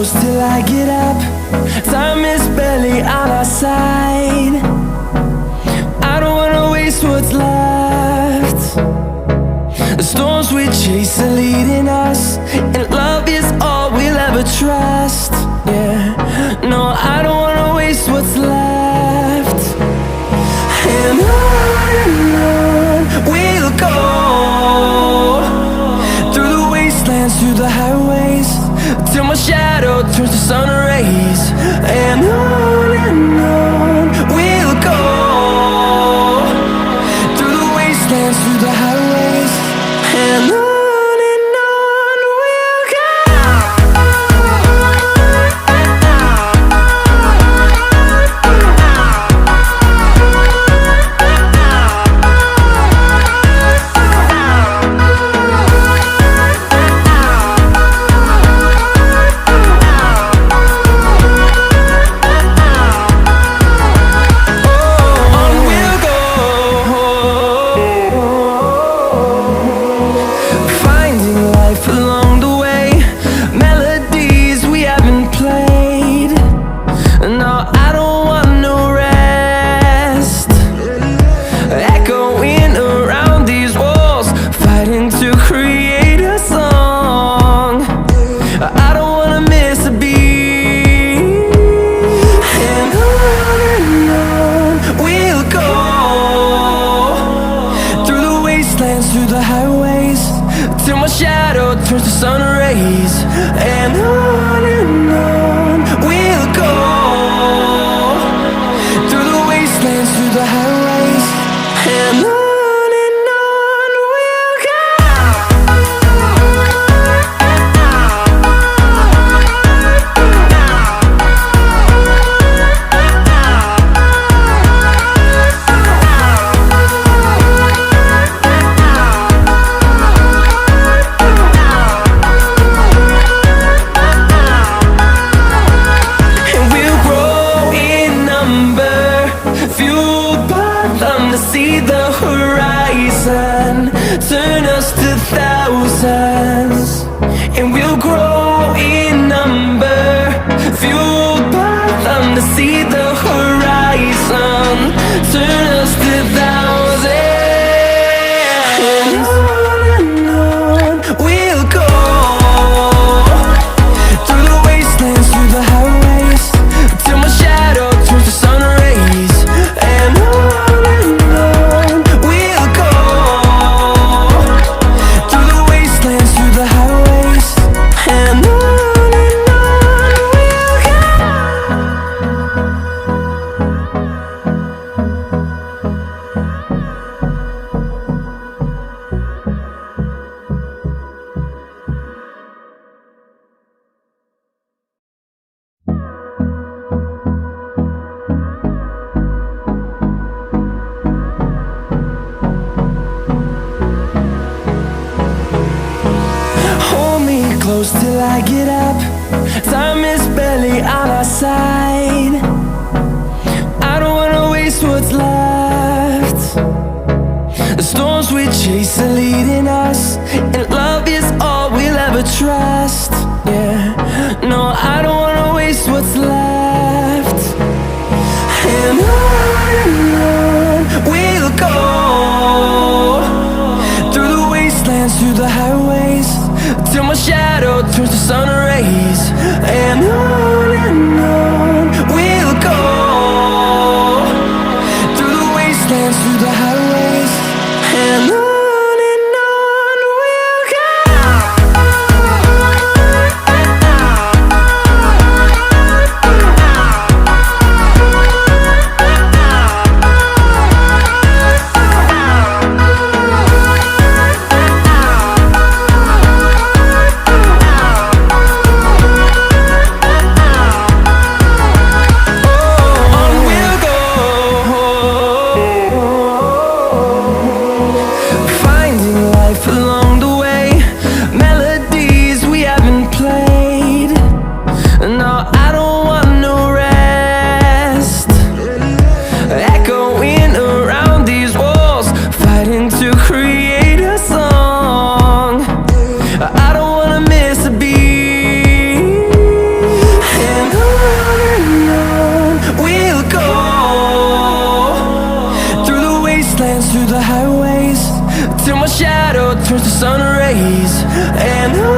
close till I get up. Time is barely on our side. I don't wanna waste what's left. The storms we chase are leading us, and love is all we'll ever trust. Yeah, no, I don't wanna waste what's left. And on we'll go, through the wastelands, through the highways, till my shadow turns to sun rays. And on we'll go, through the wastelands, through the highways, and on we'll go. Through the highways, till my shadow turns to sun rays. And on we'll go, through the wastelands, through the highways, and on we'll go. See the horizon, turn us to thousands, and we'll grow in number, fueled by them. To see the horizon, turn us to thousands, and on we'll go, through the wastelands, through the highways, till my shadow turns to sun rays. And close till I get up. Time is barely on our side. I don't wanna waste what's left. The storms we chase are leading us, and love is all we'll ever trust. Yeah, no, I don't wanna waste what's left. And on we'll go, through the wastelands, through the highways, till my shadow turns to sun rays. And on we'll go, through the wastelands, through the highways, and on we'll go. turns to sun rays. And